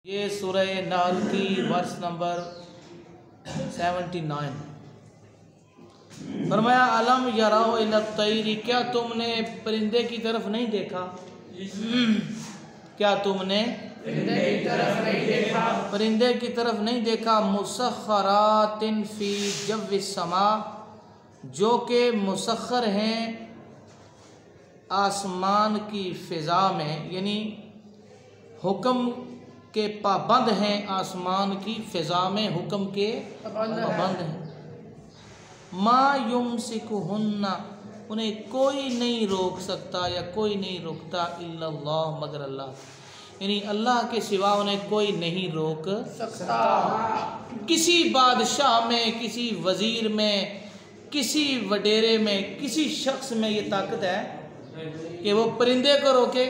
ये सूरह नाल की वर्स नंबर 79। फरमाया अलम यराओ इला तैरी, क्या तुमने परिंदे की तरफ नहीं देखा? क्या तुमने परिंदे की तरफ नहीं देखा? मुसख्खरातिन फी जव्विस समा, जो के मुसख्खर हैं आसमान की फ़िज़ा में, यानी हुक्म के पाबंद हैं, आसमान की फ़िज़ा में हुक्म के पाबंद हैं। मा युमसिकुहुन्ना, उन्हें कोई नहीं रोक सकता या कोई नहीं रोकता, इल्लल्लाह, मगर अल्लाह, यानी अल्लाह के सिवा उन्हें कोई नहीं रोक सकता। किसी बादशाह में, किसी वज़ीर में, किसी वडेरे में, किसी शख्स में ये ताकत है कि वो परिंदे को रोके?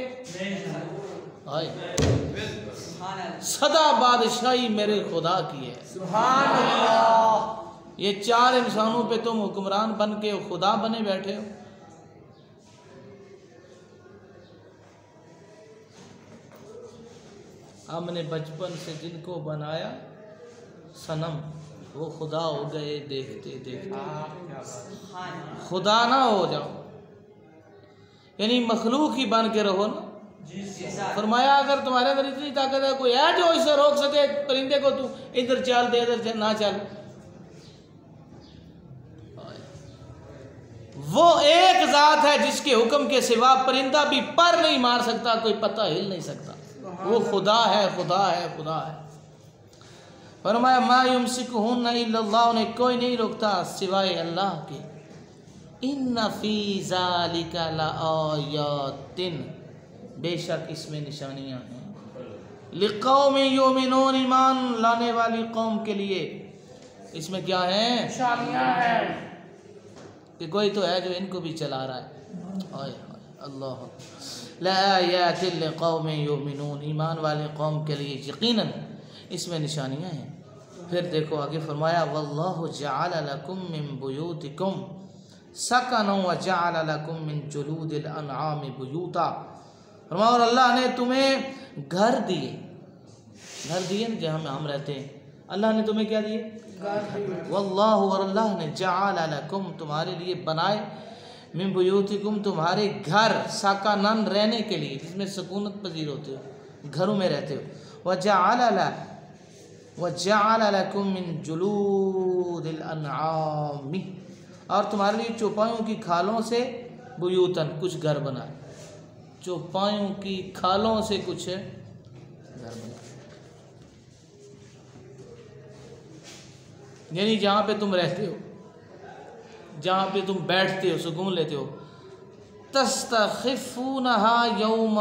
सदा बादशाही मेरे खुदा की है। सुभान अल्लाह। ये चार इंसानों पे तुम हुक्मरान बन के खुदा बने बैठे हो। हमने बचपन से जिनको बनाया सनम, वो खुदा हो गए देखते देखते। खुदा ना हो जाओ, यानी मखलूक ही बन के रहो ना। फरमाया अगर तुम्हारे अंदर इतनी ताकत है, कोई है जो इसे रोक सके परिंदे को? तू इधर चल दे, इधर चल, ना चल। वो एक जात है जिसके हुक्म के सिवा परिंदा भी पर नहीं मार सकता, कोई पत्ता हिल नहीं सकता। वो खुदा है, खुदा है, खुदा है। फरमाया मा युमसिकुहुन्ना इल्लल्लाह, उन्हें कोई नहीं रोकता सिवाय अल्लाह के। इन्ना फी ज़ालिका लआयातिन, बेशक इसमें निशानियां हैं। लिक़ौम युमिनून, ईमान लाने वाली कौम के लिए इसमें क्या है? निशानियां हैं कि कोई तो है जो इनको भी चला रहा है। अल्लाह लआयातिन लिक़ौम युमिनून, ईमान वाले कौम के लिए यकीनन इसमें निशानियां हैं। फिर देखो आगे फरमाया वल्लाहु जअल लकुम मिन बुयूतिकुम सकना व जअल लकुम मिन जुलूदिल अनआम बुयूता। फरमाया और अल्लाह ने तुम्हें घर दिए, घर दिए ना जहाँ हम रहते हैं, अल्लाह ने तुम्हें क्या दिए? वल्लाहु, और अल्लाह ने जअल लकुम, तुम्हारे लिए बनाए, मिन बुयूतिकुम, तुम्हारे घर, सकनन, रहने के लिए, जिसमें सुकूनत पजीर होते हो, घरों में रहते हो। वजअल लकुम मिन जुलूदिल अनआम, और तुम्हारे लिए चौपायों की खालों से बुयूतन, कुछ घर बनाए, चौपायों की खालों से कुछ घर बनाए, यानी जहाँ पे तुम रहते हो, जहाँ पे तुम बैठते हो, सुकून लेते हो। तस्तखिफूनहा यौम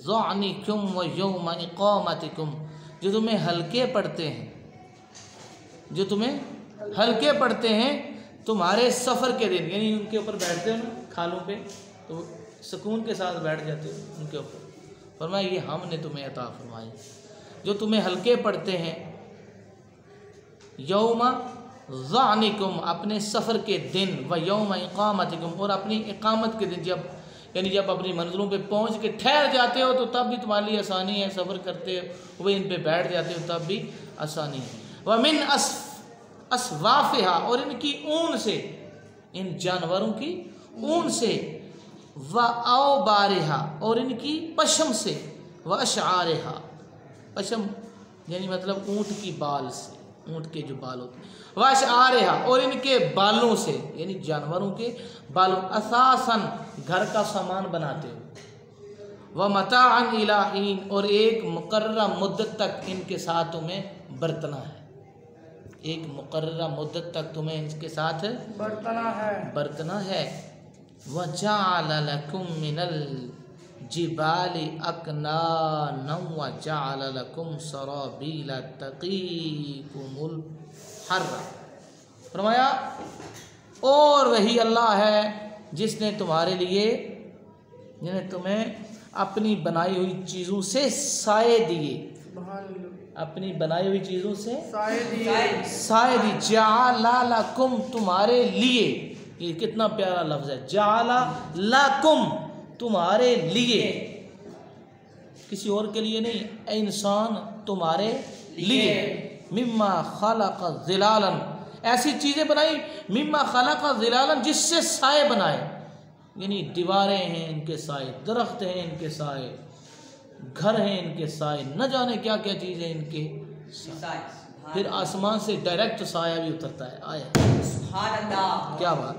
ज़अनिकुम व यौम इक़ामतिकुम, जो तुम्हें हल्के पड़ते हैं, जो तुम्हें हल्के पड़ते हैं तुम्हारे सफ़र के दिन, यानी उनके ऊपर बैठते हो ना खालों पे, तो सुकून के साथ बैठ जाते हो उनके ऊपर। फरमाया ये हमने तुम्हें अता फरमाई, जो तुम्हें हल्के पड़ते हैं। यौम ज़अनिकुम, अपने सफ़र के दिन, व यौम इक़ामतिकुम, और अपनी इक़ामत के दिन, जब यानी जब अपनी मंजिलों पे पहुंच के ठहर जाते हो तो तब भी तुम्हारे लिए आसानी है। सफ़र करते हो इन पे बैठ जाते हो तब भी आसानी है। व मिन अस्वाफ़िहा, और इनकी ऊन से, इन जानवरों की ऊन से, व औबारिहा, और इनकी पशम से, व अशआरिहा, पशम यानी मतलब ऊँट की बाल से, ऊँट के जो बाल होते हैं, व अशआरिहा, और इनके बालों से, यानी जानवरों के बालों, असासन, घर का सामान बनाते हो। व मताअन इला हीन, और एक मुकर्ररा मुद्दत तक इनके साथ तुम्हें बरतना है, एक मुकर्ररा मुद्दत तक तुम्हें इनके साथ बरतना है। वजअल लकुम मिनल जिबालि अकनान व जअल लकुम सराबीला तक़ीकुमुल हर्रा। फरमाया और वही अल्लाह है जिसने तुम्हारे लिए, जिन्हें तुम्हें अपनी बनाई हुई चीज़ों से साए दिए, अपनी बनाई हुई चीज़ों से साए दी। जअला लकुम, तुम्हारे लिए, ये कितना प्यारा लफ्ज़ है, जअला लकुम, तुम्हारे लिए, किसी और के लिए नहीं, ऐ इंसान तुम्हारे लिए। मिम्मा खलक़ ज़िलालन, ऐसी चीज़ें बनाई, मिम्मा खलक़ ज़िलालन, जिससे साए बनाए, यानी दीवारें हैं इनके साए, दरख्त हैं इनके साए, घर हैं इनके साए, न जाने क्या क्या चीज़ें इनके साए। फिर आसमान से डायरेक्ट साया भी उतरता है। आया क्या बात,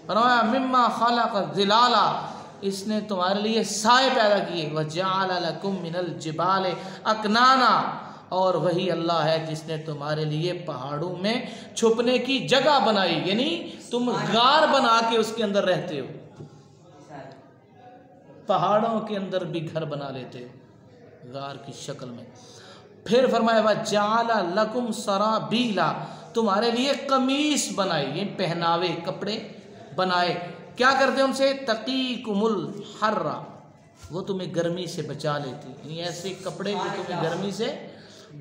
फरमाया मिम्मा खलक़ ज़िलाला, इसने तुम्हारे लिए साए पैदा किए। वजअल लकुम मिनल जिबाल अकनाना, और वही अल्लाह है जिसने तुम्हारे लिए पहाड़ों में छुपने की जगह बनाई, यानी तुम गार बना के उसके अंदर रहते हो, पहाड़ों के अंदर भी घर बना लेते हो गार की शक्ल में। फिर फरमाया वजअल लकुम सराबीला, तुम्हारे लिए कमीज बनाई, ये पहनावे कपड़े बनाए। क्या करते हैं उनसे, तकीकुमुल हर्रा, वो तुम्हें गर्मी से बचा लेती, ऐसे कपड़े जो तुम्हें गर्मी से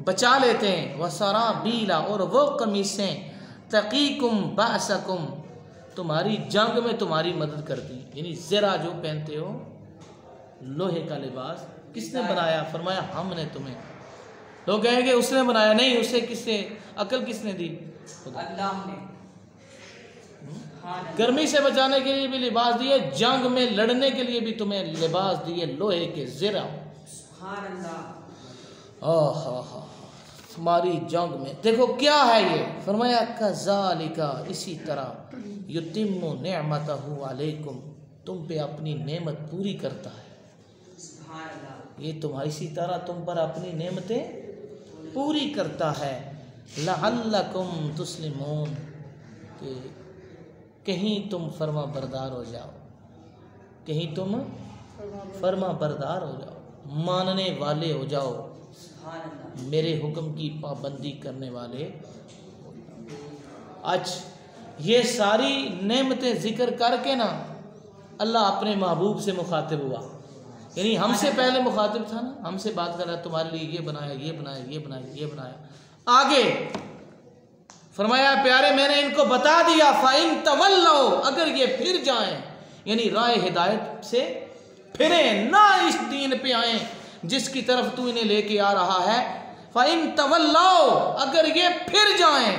बचा लेते हैं। वसराबीला, और वो कमीज़ें तकीकुम बासकुम, तुम्हारी जंग में तुम्हारी मदद करती, यानी ज़रा जो पहनते हो लोहे का लिबास, किसने बनाया, फरमाया हमने तुम्हें। लोग कहेंगे उसने बनाया, नहीं, उसे किसने, अकल किसने दी, अल्लाह ने। गर्मी से बचाने के लिए भी लिबास दिए, जंग में लड़ने के लिए भी तुम्हें लिबास दिए लोहे के ज़रा। तुम्हारी जंग में देखो क्या है ये, फरमाया कज़ालिका, इसी तरह युतिम्मु निअमतहु अलैकुम, तुम पे अपनी नेमत पूरी करता है। ये तुम्हारी इसी तरह तुम पर अपनी नेमतें पूरी करता है। लअल्लकुम तुस्लिमून, कि कहीं तुम फर्मा बरदार हो जाओ, कहीं तुम फर्मा बरदार हो जाओ, मानने वाले हो जाओ, मेरे हुक्म की पाबंदी करने वाले। आज ये सारी नेमतें जिक्र करके ना अल्लाह अपने महबूब से मुखातिब हुआ, यानी हमसे पहले मुखातिब था ना, हमसे बात कर रहा है, तुम्हारे लिए ये बनाया, ये बनाया, ये बनाया, ये बनाया। आगे फरमाया प्यारे मैंने इनको बता दिया, फ़ाइन तवल्लो, अगर ये फिर जाएं, यानी राह हिदायत से फिरे ना, इस दीन पे आए जिसकी तरफ तू इन्हें लेके आ रहा है। फ़ाइन तवल्लो, अगर ये फिर जाएं,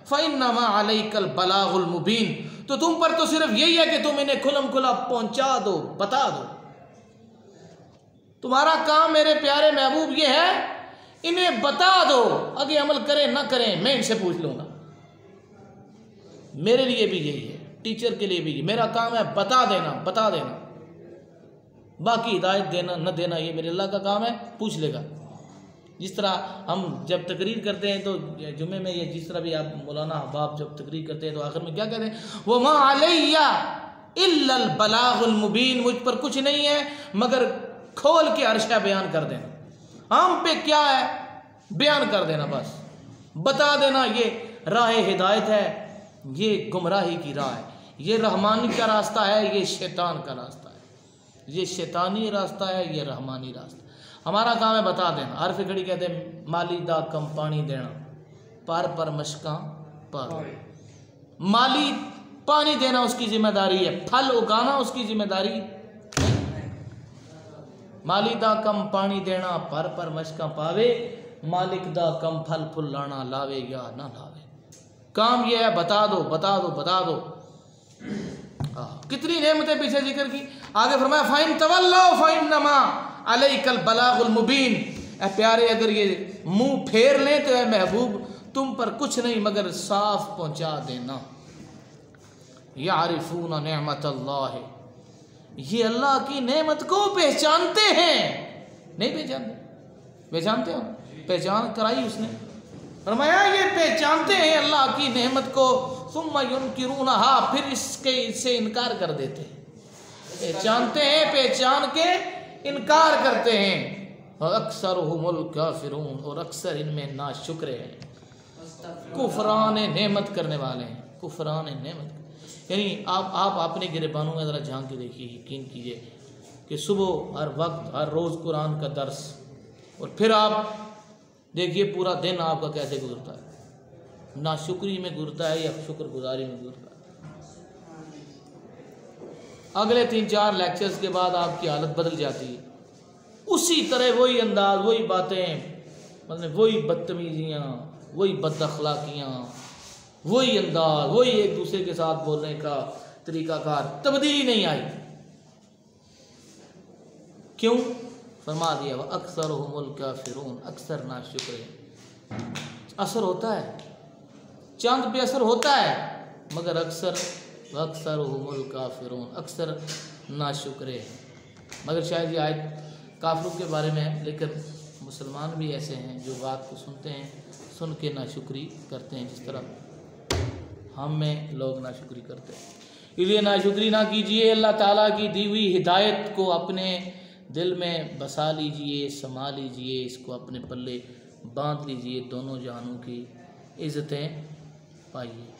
फ़इन्नमा अलैकल बलागुल मुबीन, तो तुम पर तो सिर्फ यही है कि तुम इन्हें खुलम खुला पहुंचा दो, बता दो। तुम्हारा काम मेरे प्यारे महबूब ये है, इन्हें बता दो, आगे अमल करें ना करें मैं इनसे पूछ लूँगा। मेरे लिए भी यही है, टीचर के लिए भी यही, मेरा काम है बता देना, बता देना, बाकी हिदायत देना न देना ये मेरे अल्लाह का काम है, पूछ लेगा। जिस तरह हम जब तकरीर करते हैं तो जुम्मे में ये, जिस तरह भी आप मौलाना अहबाब जब तकरीर करते हैं तो आखिर में क्या कहते हैं, वो मा अलैया इल्लल बलागुल मुबीन, मुझ पर कुछ नहीं है मगर खोल के अर्शा बयान कर देना, हम पे क्या है बयान कर देना, बस बता देना। ये राह हिदायत है, ये गुमराही की राह है, ये रहमानी का रास्ता है, ये शैतान का रास्ता है, ये शैतानी रास्ता है, ये रहमानी रास्ता। हमारा काम है बता देना। हर फिकड़ी कहते हैं माली दा कम पानी देना, पर मशका पर, माली पानी देना उसकी जिम्मेदारी है, फल उगाना उसकी जिम्मेदारी। माली दा कम पानी देना, पर मशका पावे, मालिक दा कम फल फुलाना, लावे या ना लावे। काम ये है बता दो, बता दो, बता दो। कितनी नेमतें पीछे जिक्र की। आगे फरमाया फ़ाइन तवल्लो फ़इन्नमा अलैकल बलागुल मुबीन, ए प्यारे अगर ये मुंह फेर लें तो है महबूब तुम पर कुछ नहीं मगर साफ पहुंचा देना। यारिफून नेमतल्लाह, ये अल्लाह की नेमत को पहचानते हैं, नहीं पहचानते, पहचानते हो, पहचान कराई उसने। फरमाया ये पहचानते हैं अल्लाह की नेमत को, सुम्मा युनकिरूनहा, फिर इससे इनकार कर देते हैं। पहचानते हैं, पहचान के इनकार करते हैं। और अक्सरुहुमुल काफिरून, और अक्सर इनमें नाशुक्र हैं, कुफरान नेमत करने वाले हैं, कुफरान नेमत। यानी आप अपने गिरबानों में ज़रा झांक के देखिए, यकीन कीजिए कि सुबह हर वक्त हर रोज़ कुरान का दर्स, और फिर आप देखिए पूरा दिन आपका कैसे गुजरता है, नाशुक्री में गुजरता है या शुक्रगुजारी में गुजरता है। अगले 3-4 लेक्चर्स के बाद आपकी हालत बदल जाती है। उसी तरह वही अंदाज, वही बातें, मतलब वही बदतमीजियाँ, वही बदअखलाकियाँ, वही अंदाज, वही एक दूसरे के साथ बोलने का तरीक़ाकार, तब्दीली नहीं आई। क्यों? फरमा दिया वह अक्सरुहुमुल काफ़िरून, अक्सर नाशुक्र। असर होता है, चांद पे असर होता है, मगर अक्सरुहुमुल काफ़िरून, अक्सर नाशुक्र। मगर शायद ये आयत काफिरों के बारे में है, लेकिन मुसलमान भी ऐसे हैं जो बात को सुनते हैं, सुन के नाशुक्री करते हैं, जिस तरह हम में लोग नाशुक्री करते हैं। इसलिए नाशुक्री ना कीजिए, अल्लाह ताला की दी हुई हिदायत को अपने दिल में बसा लीजिए, समा लीजिए, इसको अपने पल्ले बांध लीजिए, दोनों जहानों की इज़्ज़तें पाइए।